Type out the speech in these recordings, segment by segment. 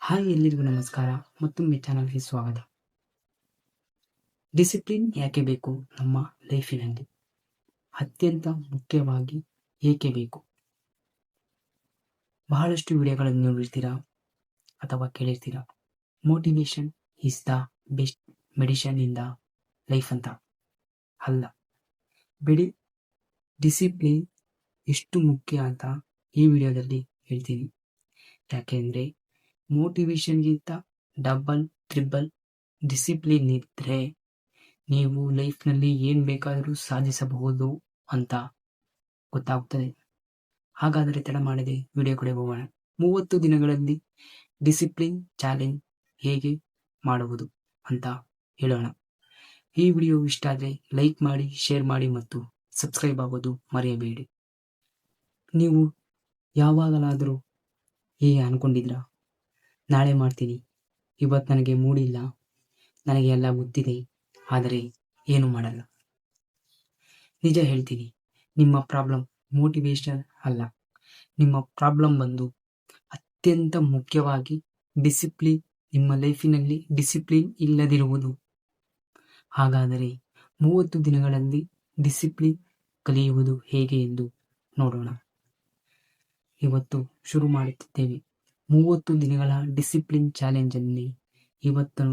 Hi ಎಲ್ಲರಿಗೂ ನಮಸ್ಕಾರ. ಮತ್ತೊಮ್ಮೆ ಚಾನಲ್ಗೆ ಸ್ವಾಗತ. ಡಿಸಿಪ್ಲಿನ್ ಯಾಕೆ ಬೇಕು ನಮ್ಮ ಲೈಫಿನಲ್ಲಿ? ಅತ್ಯಂತ ಮುಖ್ಯವಾಗಿ ಏಕೆ ಬೇಕು? ಬಹಳಷ್ಟು ವಿಡಿಯೋಗಳನ್ನು ನೋಡಿರ್ತೀರಾ ಅಥವಾ ಕೇಳಿರ್ತೀರಾ, motivation is the best medicine in the life ಅಂತ. ಅಲ್ಲ, ಬಿಡಿ, ಡಿಸಿಪ್ಲಿನ್ ಎಷ್ಟು ಮುಖ್ಯ ಅಂತ ಈ ವಿಡಿಯೋದಲ್ಲಿ ಹೇಳ್ತೀನಿ. ಯಾಕೆಂದರೆ ಮೋಟಿವೇಶನ್ಗಿಂತ ಡಬಲ್ ಟ್ರಿಬಲ್ ಡಿಸಿಪ್ಲಿನ್ ಇದ್ದರೆ ನೀವು ಲೈಫ್ನಲ್ಲಿ ಏನು ಬೇಕಾದರೂ ಸಾಧಿಸಬಹುದು ಅಂತ ಗೊತ್ತಾಗ್ತದೆ. ಹಾಗಾದರೆ ತಡ ಮಾಡದೆ ವಿಡಿಯೋ ಕಡೆ ಹೋಗೋಣ. 30 ದಿನಗಳಲ್ಲಿ ಡಿಸಿಪ್ಲಿನ್ ಚಾಲೆಂಜ್ ಹೇಗೆ ಮಾಡುವುದು ಅಂತ ಹೇಳೋಣ. ಈ ವಿಡಿಯೋ ಇಷ್ಟ ಆದರೆ ಲೈಕ್ ಮಾಡಿ, ಶೇರ್ ಮಾಡಿ ಮತ್ತು ಸಬ್ಸ್ಕ್ರೈಬ್ ಆಗೋದು ಮರೆಯಬೇಡಿ. ನೀವು ಯಾವಾಗಲಾದರೂ ಹೀಗೆ ಅನ್ಕೊಂಡಿದ್ರಾ, ನಾಳೆ ಮಾಡ್ತೀನಿ, ಇವತ್ತು ನನಗೆ ಮೂಡಿಲ್ಲ, ನನಗೆ ಎಲ್ಲ ಗೊತ್ತಿದೆ, ಆದರೆ ಏನು ಮಾಡಲ್ಲ? ನಿಜ ಹೇಳ್ತೀನಿ, ನಿಮ್ಮ ಪ್ರಾಬ್ಲಮ್ ಮೋಟಿವೇಶನ್ ಅಲ್ಲ, ನಿಮ್ಮ ಪ್ರಾಬ್ಲಮ್ ಬಂದು ಅತ್ಯಂತ ಮುಖ್ಯವಾಗಿ ಡಿಸಿಪ್ಲಿನ್. ನಿಮ್ಮ ಲೈಫಿನಲ್ಲಿ ಡಿಸಿಪ್ಲಿನ್ ಇಲ್ಲದಿರುವುದು. ಹಾಗಾದರೆ 30 ದಿನಗಳಲ್ಲಿ ಡಿಸಿಪ್ಲಿನ್ ಕಲಿಯುವುದು ಹೇಗೆ ಎಂದು ನೋಡೋಣ. ಇವತ್ತು ಶುರು ಮಾಡುತ್ತಿದ್ದೇವೆ 30 ದಿನಗಳ ಡಿಸಿಪ್ಲಿನ್ ಚಾಲೆಂಜಲ್ಲಿ. ಇವತ್ತು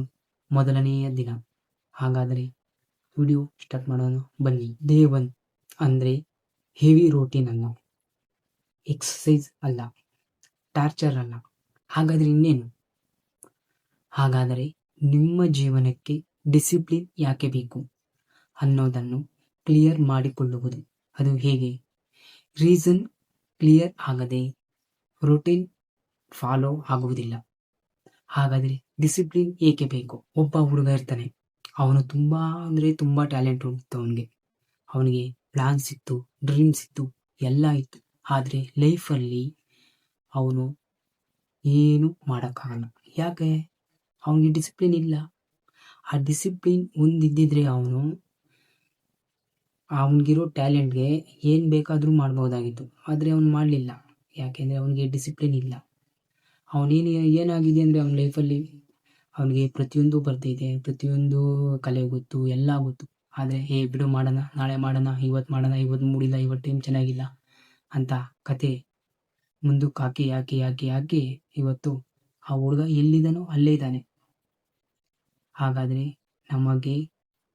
ಮೊದಲನೆಯ ದಿನ. ಹಾಗಾದರೆ ವಿಡಿಯೋ ಸ್ಟಾರ್ಟ್ ಮಾಡೋಣ ಬನ್ನಿ. ಡೇ 1 ಅಂದರೆ ಹೆವಿ ರೋಟೀನ್ ಅಲ್ಲ, ಎಕ್ಸಸೈಸ್ ಅಲ್ಲ, ಟಾರ್ಚರ್ ಅಲ್ಲ. ಹಾಗಾದರೆ ಇನ್ನೇನು? ಹಾಗಾದರೆ ನಿಮ್ಮ ಜೀವನಕ್ಕೆ ಡಿಸಿಪ್ಲಿನ್ ಯಾಕೆ ಬೇಕು ಅನ್ನೋದನ್ನು ಕ್ಲಿಯರ್ ಮಾಡಿಕೊಳ್ಳುವುದು. ಅದು ಹೇಗೆ? ರೀಸನ್ ಕ್ಲಿಯರ್ ಆಗದೆ ರೋಟೀನ್ ಫಾಲೋ ಆಗುವುದಿಲ್ಲ. ಹಾಗಾದರೆ ಡಿಸಿಪ್ಲಿನ್ ಏಕೆ ಬೇಕು? ಒಬ್ಬ ಹುಡುಗ ಇರ್ತಾನೆ, ಅವನು ತುಂಬ ಟ್ಯಾಲೆಂಟ್ ಇತ್ತು. ಅವನಿಗೆ ಪ್ಲಾನ್ಸ್ ಇತ್ತು, ಡ್ರೀಮ್ಸ್ ಇತ್ತು, ಎಲ್ಲ ಇತ್ತು. ಆದರೆ ಲೈಫಲ್ಲಿ ಅವನು ಏನು ಮಾಡೋಕ್ಕಾಗಲ್ಲ. ಯಾಕೆ? ಅವನಿಗೆ ಡಿಸಿಪ್ಲಿನ್ ಇಲ್ಲ. ಆ ಡಿಸಿಪ್ಲಿನ್ ಒಂದಿದ್ದಿದ್ರೆ ಅವನಿಗಿರೋ ಟ್ಯಾಲೆಂಟ್ಗೆ ಏನು ಬೇಕಾದರೂ ಮಾಡ್ಬೋದಾಗಿತ್ತು. ಆದರೆ ಅವನು ಮಾಡಲಿಲ್ಲ. ಯಾಕೆಂದರೆ ಅವನಿಗೆ ಡಿಸಿಪ್ಲಿನ್ ಇಲ್ಲ. ಏನಾಗಿದೆ ಅಂದರೆ ಅವನ ಲೈಫಲ್ಲಿ ಅವನಿಗೆ ಪ್ರತಿಯೊಂದು ಬರ್ತಿದೆ, ಪ್ರತಿಯೊಂದು ಕಲೆ ಗೊತ್ತು, ಎಲ್ಲ ಗೊತ್ತು. ಆದರೆ ಬಿಡು, ಮಾಡೋಣ, ನಾಳೆ ಮಾಡೋಣ, ಇವತ್ತು ಮಾಡೋಣ, ಇವತ್ತು ಮೂಡಿಲ್ಲ, ಇವತ್ತು ಟೈಮ್ ಚೆನ್ನಾಗಿಲ್ಲ ಅಂತ ಕತೆ ಮುಂದಕ್ಕೆ ಹಾಕಿ ಇವತ್ತು ಆ ಹುಡುಗ ಎಲ್ಲಿದ್ದಾನೋ ಅಲ್ಲೇ ಇದ್ದಾನೆ. ಹಾಗಾದರೆ ನಮಗೆ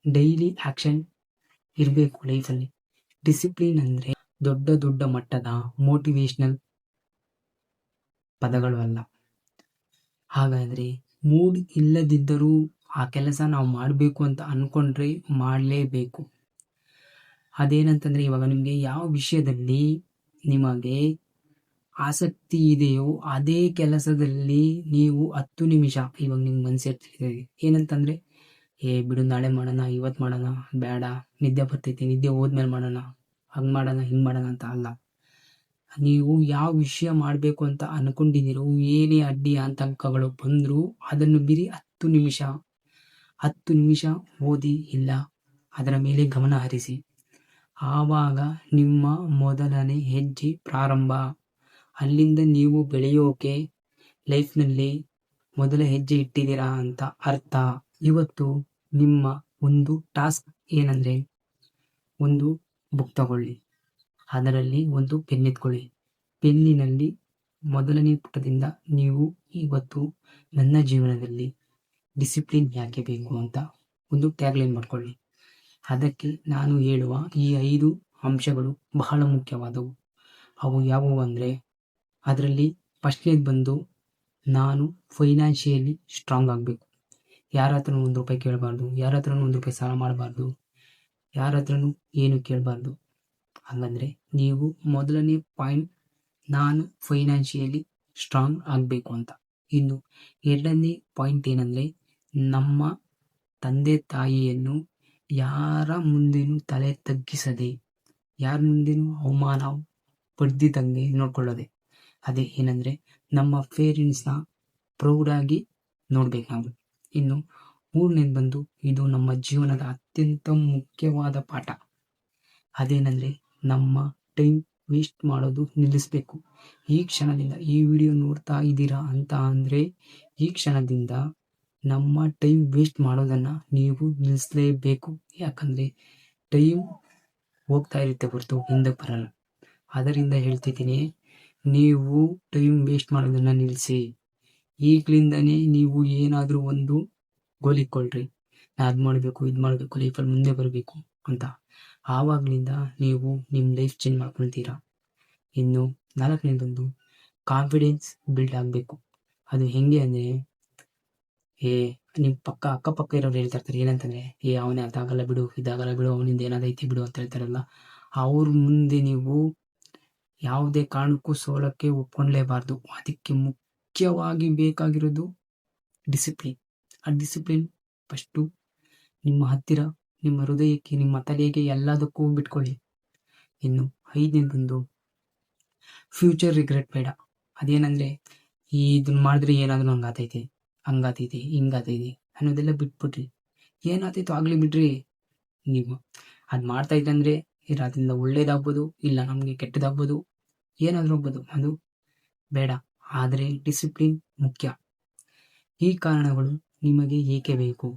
ಡೈಲಿ ಆ್ಯಕ್ಷನ್ ಇರಬೇಕು ಲೈಫಲ್ಲಿ. ಡಿಸಿಪ್ಲಿನ್ ಅಂದರೆ ದೊಡ್ಡ ದೊಡ್ಡ ಮಟ್ಟದ ಮೋಟಿವೇಶ್ನಲ್ ಪದಗಳು ಅಲ್ಲ. ಹಾಗಾದರೆ ಮೂಡ್ ಇಲ್ಲದಿದ್ದರೂ ಆ ಕೆಲಸ ನಾವು ಮಾಡಬೇಕು ಅಂತ ಅಂದ್ಕೊಂಡ್ರೆ ಮಾಡಲೇಬೇಕು. ಅದೇನಂತಂದರೆ, ಇವಾಗ ನಿಮಗೆ ಯಾವ ವಿಷಯದಲ್ಲಿ ನಿಮಗೆ ಆಸಕ್ತಿ ಇದೆಯೋ ಅದೇ ಕೆಲಸದಲ್ಲಿ ನೀವು 10 ನಿಮಿಷ ಇವಾಗ ನಿಮ್ಮ ಮನಸ್ಸಿರ್ತದೆ ಏನಂತಂದರೆ, ಬಿಡು, ನಾಳೆ ಮಾಡೋಣ, ಇವತ್ತು ಮಾಡೋಣ, ಬೇಡ, ನಿದ್ದೆ ಬರ್ತೈತಿ, ನಿದ್ದೆ ಹೋದ್ಮೇಲೆ ಮಾಡೋಣ, ಹಂಗೆ ಮಾಡೋಣ, ಹಿಂಗೆ ಮಾಡೋಣ ಅಂತ ಅಲ್ಲ. ನೀವು ಯಾವ ವಿಷಯ ಮಾಡಬೇಕು ಅಂತ ಅಂದ್ಕೊಂಡಿದ್ದೀರೋ, ಏನೇ ಅಡ್ಡಿ ಆತಂಕಗಳು ಬಂದರೂ ಅದನ್ನು ಬರೀ 10 ನಿಮಿಷ ಓದಿ, ಇಲ್ಲ ಅದರ ಮೇಲೆ ಗಮನ ಹರಿಸಿ. ಆವಾಗ ನಿಮ್ಮ ಮೊದಲನೇ ಹೆಜ್ಜೆ ಪ್ರಾರಂಭ. ಅಲ್ಲಿಂದ ನೀವು ಬೆಳೆಯೋಕೆ ಲೈಫ್ನಲ್ಲಿ ಮೊದಲ ಹೆಜ್ಜೆ ಇಟ್ಟಿದ್ದೀರಾ ಅಂತ ಅರ್ಥ. ಇವತ್ತು ನಿಮ್ಮ ಒಂದು ಟಾಸ್ಕ್ ಏನಂದರೆ, ಒಂದು ಬುಕ್ ತಗೊಳ್ಳಿ, ಅದರಲ್ಲಿ ಒಂದು ಪೆನ್ ಎತ್ಕೊಳ್ಳಿ. ಪೆನ್ನಿನಲ್ಲಿ ಮೊದಲನೇ ಪುಟದಿಂದ ನೀವು ಇವತ್ತು ನನ್ನ ಜೀವನದಲ್ಲಿ ಡಿಸಿಪ್ಲಿನ್ ಯಾಕೆ ಬೇಕು ಅಂತ ಒಂದು ಟ್ಯಾಗ್ಲೈನ್ ಮಾಡ್ಕೊಳ್ಳಿ. ಅದಕ್ಕೆ ನಾನು ಹೇಳುವ ಈ 5 ಅಂಶಗಳು ಬಹಳ ಮುಖ್ಯವಾದವು. ಅವು ಯಾವುವು ಅಂದರೆ, ಅದರಲ್ಲಿ ಫಸ್ಟ್ನೇದು ಬಂದು, ನಾನು ಫೈನಾನ್ಷಿಯಲಿ ಸ್ಟ್ರಾಂಗ್ ಆಗಬೇಕು. ಯಾರ ಹತ್ರನೂ 1 ರೂಪಾಯಿ ಕೇಳಬಾರ್ದು, ಯಾರ ಹತ್ರನೂ 1 ರೂಪಾಯಿ ಸಾಲ ಮಾಡಬಾರ್ದು, ಯಾರ ಹತ್ರನೂ ಏನು ಕೇಳಬಾರ್ದು. ಹಾಗಂದರೆ ನೀವು ಮೊದಲನೇ ಪಾಯಿಂಟ್, ನಾನು ಫೈನಾನ್ಷಿಯಲಿ ಸ್ಟ್ರಾಂಗ್ ಆಗಬೇಕು ಅಂತ. ಇನ್ನು ಎರಡನೇ ಪಾಯಿಂಟ್ ಏನಂದರೆ, ನಮ್ಮ ತಂದೆ ತಾಯಿಯನ್ನು ಯಾರ ಮುಂದೆನೂ ತಲೆ ತಗ್ಗಿಸದೆ, ಯಾರ ಮುಂದೆನೂ ಅವಮಾನ ಪಡೆದಿದ್ದಂಗೆ ನೋಡ್ಕೊಳ್ಳೋದೆ. ಅದೇ ಏನಂದರೆ, ನಮ್ಮ ಪೇರೆಂಟ್ಸ್ನ ಪ್ರೌಡಾಗಿ ನೋಡ್ಬೇಕು ನಾವು. ಇನ್ನು ಮೂರನೇದು ಬಂದು, ಇದು ನಮ್ಮ ಜೀವನದ ಅತ್ಯಂತ ಮುಖ್ಯವಾದ ಪಾಠ. ಅದೇನೆಂದರೆ, ನಮ್ಮ ಟೈಮ್ ವೇಸ್ಟ್ ಮಾಡೋದು ನಿಲ್ಲಿಸಬೇಕು. ಈ ಕ್ಷಣದಿಂದ ಈ ವಿಡಿಯೋ ನೋಡ್ತಾ ಇದ್ದೀರಾ ಅಂತ ಅಂದರೆ ಈ ಕ್ಷಣದಿಂದ ನಮ್ಮ ಟೈಮ್ ವೇಸ್ಟ್ ಮಾಡೋದನ್ನು ನೀವು ನಿಲ್ಲಿಸಲೇಬೇಕು. ಯಾಕಂದರೆ ಟೈಮ್ ಹೋಗ್ತಾ ಇರುತ್ತೆ ಹೊರತು ಹಿಂದಕ್ಕೆ ಬರಲ್ಲ. ಅದರಿಂದ ಹೇಳ್ತಿದ್ದೀನಿ, ನೀವು ಟೈಮ್ ವೇಸ್ಟ್ ಮಾಡೋದನ್ನು ನಿಲ್ಲಿಸಿ. ಈಗಲಿಂದನೇ ನೀವು ಏನಾದರೂ ಒಂದು ಗೋಲ್ ಇಟ್ಕೊಳ್ರಿ, ನಾನು ಅದು ಮಾಡಬೇಕು, ಇದು ಮಾಡಬೇಕು, ಲೈಫಲ್ಲಿ ಮುಂದೆ ಬರಬೇಕು ಅಂತ. ಆವಾಗಲಿಂದ ನೀವು ನಿಮ್ಮ ಲೈಫ್ ಚೇಂಜ್ ಮಾಡ್ಕೊಳ್ತೀರಾ. ಇನ್ನು 4ನೇದೊಂದು ಕಾನ್ಫಿಡೆನ್ಸ್ ಬಿಲ್ಡ್ ಆಗಬೇಕು. ಅದು ಹೆಂಗೆ ಅಂದರೆ, ನಿಮ್ಮ ಅಕ್ಕಪಕ್ಕ ಇರೋರು ಹೇಳ್ತಾ ಇರ್ತಾರೆ ಏನಂತಂದರೆ, ಅವನೇ ಅದಾಗಲ್ಲ ಬಿಡು, ಇದಾಗಲ್ಲ ಬಿಡು, ಅವನಿಂದ ಏನಾದೈತಿ ಬಿಡು ಅಂತ ಹೇಳ್ತಾರಲ್ಲ, ಅವ್ರ ಮುಂದೆ ನೀವು ಯಾವುದೇ ಕಾರಣಕ್ಕೂ ಸೋಲಕ್ಕೆ ಒಪ್ಕೊಳ್ಳೇಬಾರ್ದು. ಅದಕ್ಕೆ ಮುಖ್ಯವಾಗಿ ಬೇಕಾಗಿರೋದು ಡಿಸಿಪ್ಲಿನ್. ಆ ಡಿಸಿಪ್ಲಿನ್ ಫಸ್ಟು ನಿಮ್ಮ ಹತ್ತಿರ, ನಿಮ್ಮ ಹೃದಯಕ್ಕೆ, ನಿಮ್ಮ ತಲೆಗೆ ಎಲ್ಲದಕ್ಕೂ ಬಿಟ್ಕೊಳ್ಳಿ. ಇನ್ನು 5ನೇದೊಂದು ಫ್ಯೂಚರ್ ರಿಗ್ರೆಟ್ ಬೇಡ. ಅದೇನಂದರೆ, ಇದನ್ನ ಮಾಡಿದ್ರೆ ಏನಾದರೂ ಹಂಗಾತೈತೆ, ಹಿಂಗಾತೈತಿ ಅನ್ನೋದೆಲ್ಲ ಬಿಟ್ಬಿಟ್ರಿ. ಏನಾಗ್ತೈತೋ ಆಗಲಿ ಬಿಡ್ರಿ. ನೀವು ಅದು ಮಾಡ್ತಾ ಇದ್ದಂದರೆ ಅದರಿಂದ ಒಳ್ಳೇದಾಗ್ಬೋದು, ಇಲ್ಲ ನಮಗೆ ಕೆಟ್ಟದಾಗ್ಬೋದು, ಏನಾದರೂ ಆಗ್ಬೋದು, ಅದು ಬೇಡ. ಆದರೆ ಡಿಸಿಪ್ಲಿನ್ ಮುಖ್ಯ. ಈ ಕಾರಣಗಳು ನಿಮಗೆ ಏಕೆ ಬೇಕು?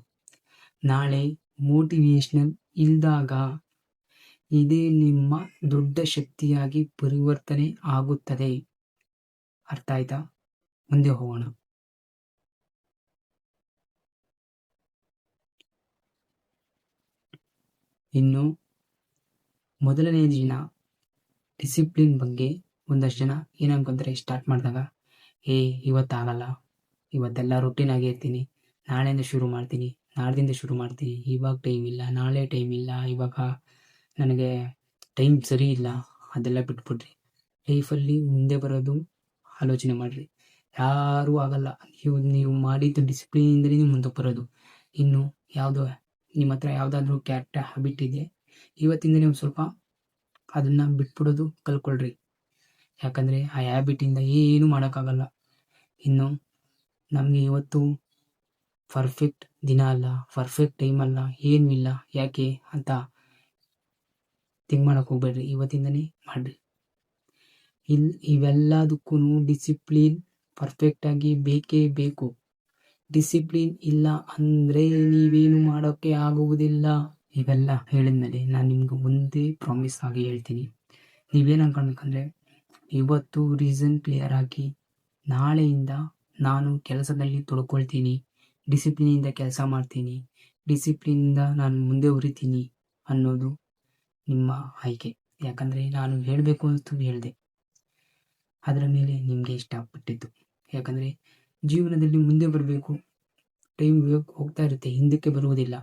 ನಾಳೆ ಮೋಟಿವೇಶ್ನಲ್ ಇಲ್ದಾಗ ಇದೇ ನಿಮ್ಮ ದೊಡ್ಡ ಶಕ್ತಿಯಾಗಿ ಪರಿವರ್ತನೆ ಆಗುತ್ತದೆ. ಅರ್ಥ ಆಯ್ತಾ? ಮುಂದೆ ಹೋಗೋಣ. ಇನ್ನು ಮೊದಲನೇ ದಿನ ಡಿಸಿಪ್ಲಿನ್ ಬಗ್ಗೆ ಒಂದಷ್ಟು ಜನ ಏನು ಅನ್ಕೊಂತಾರೆ, ಸ್ಟಾರ್ಟ್ ಮಾಡಿದಾಗ ಇವತ್ತಾಗಲ್ಲ, ಇವತ್ತೆಲ್ಲ ರೊಟೀನ್ ಆಗಿ ಇರ್ತೀನಿ, ನಾಳೆಯಿಂದ ಶುರು ಮಾಡ್ತೀನಿ, ನಾಡ್ದಿಂದ ಶುರು ಮಾಡ್ತೀನಿ, ಇವಾಗ ಟೈಮ್ ಇಲ್ಲ, ನಾಳೆ ಟೈಮ್ ಇಲ್ಲ, ಇವಾಗ ನನಗೆ ಟೈಮ್ ಸರಿ ಇಲ್ಲ, ಅದೆಲ್ಲ ಬಿಟ್ಬಿಡ್ರಿ. ಲೈಫಲ್ಲಿ ಮುಂದೆ ಬರೋದು ಆಲೋಚನೆ ಮಾಡಿರಿ. ಯಾರೂ ಆಗಲ್ಲ. ನೀವು ಮಾಡಿದ್ದು ಡಿಸಿಪ್ಲಿನಿಂದಲೇ ನೀವು ಮುಂದಕ್ಕೆ ಬರೋದು. ಇನ್ನು ಯಾವುದೋ ನಿಮ್ಮ ಹತ್ರ ಯಾವುದಾದ್ರೂ ಕೆಟ್ಟ ಹ್ಯಾಬಿಟ್ ಇದೆ, ಇವತ್ತಿಂದಲೇ ಒಂದು ಸ್ವಲ್ಪ ಅದನ್ನು ಬಿಟ್ಬಿಡೋದು ಕಲ್ಕೊಳ್ರಿ. ಯಾಕಂದರೆ ಆ ಹ್ಯಾಬಿಟಿಂದ ಏನೂ ಮಾಡೋಕ್ಕಾಗಲ್ಲ. ಇನ್ನು ನಮಗೆ ಇವತ್ತು ಪರ್ಫೆಕ್ಟ್ ದಿನ ಅಲ್ಲ, ಪರ್ಫೆಕ್ಟ್ ಟೈಮ್ ಅಲ್ಲ, ಏನೂ ಇಲ್ಲ, ಯಾಕೆ ಅಂತ ಥಿಂಕ್ ಮಾಡೋಕೆ ಹೋಗ್ಬೇಡ್ರಿ. ಇವತ್ತಿಂದನೇ ಮಾಡಿರಿ. ಇವೆಲ್ಲದಕ್ಕೂ ಡಿಸಿಪ್ಲಿನ್ ಪರ್ಫೆಕ್ಟಾಗಿ ಬೇಕೇ ಬೇಕು. ಡಿಸಿಪ್ಲಿನ್ ಇಲ್ಲ ಅಂದರೆ ನೀವೇನು ಮಾಡೋಕ್ಕೆ ಆಗುವುದಿಲ್ಲ. ಇವೆಲ್ಲ ಹೇಳಿದ್ಮೇಲೆ ನಾನು ನಿಮ್ಗೆ ಒಂದೇ ಪ್ರಾಮಿಸ್ ಆಗಿ ಹೇಳ್ತೀನಿ. ನೀವೇನು ಅನ್ಕೊಳ್ಬೇಕಂದ್ರೆ, ಇವತ್ತು ರೀಸನ್ ಕ್ಲಿಯರ್ ಆಗಿ ನಾಳೆಯಿಂದ ನಾನು ಕೆಲಸದಲ್ಲಿ ತೊಡ್ಕೊಳ್ತೀನಿ, ಡಿಸಿಪ್ಲಿನಿಂದ ಕೆಲಸ ಮಾಡ್ತೀನಿ, ಡಿಸಿಪ್ಲಿನಿಂದ ನಾನು ಮುಂದೆ ಉರಿತೀನಿ ಅನ್ನೋದು ನಿಮ್ಮ ಆಯ್ಕೆ. ಯಾಕಂದರೆ ನಾನು ಹೇಳಬೇಕು ಅಂತ ಹೇಳಿದೆ, ಅದರ ಮೇಲೆ ನಿಮಗೆ ಇಷ್ಟಪಟ್ಟಿದ್ದು. ಯಾಕಂದರೆ ಜೀವನದಲ್ಲಿ ಮುಂದೆ ಬರಬೇಕು, ಟೈಮ್ ಹೋಗ್ತಾ ಇರುತ್ತೆ, ಹಿಂದಕ್ಕೆ ಬರುವುದಿಲ್ಲ.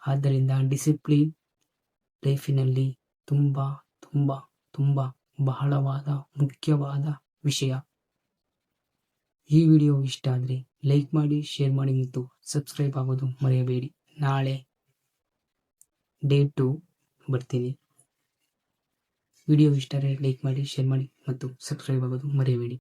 ಆದ್ದರಿಂದ ಡಿಸಿಪ್ಲಿನ್ ಲೈಫಿನಲ್ಲಿ ತುಂಬ ತುಂಬ ತುಂಬ ಬಹಳವಾದ ಮುಖ್ಯವಾದ ವಿಷಯ. ಈ ವಿಡಿಯೋ ಇಷ್ಟ ಆದರೆ ಲೈಕ್ ಮಾಡಿ, ಶೇರ್ ಮಾಡಿ ಮತ್ತು ಸಬ್ಸ್ಕ್ರೈಬ್ ಆಗೋದು ಮರೆಯಬೇಡಿ. ನಾಳೆ ಡೇ 2 ಬರ್ತೀನಿ. ವಿಡಿಯೋ ಇಷ್ಟ ಆದರೆ ಲೈಕ್ ಮಾಡಿ, ಶೇರ್ ಮಾಡಿ ಮತ್ತು ಸಬ್ಸ್ಕ್ರೈಬ್ ಆಗೋದು ಮರೆಯಬೇಡಿ.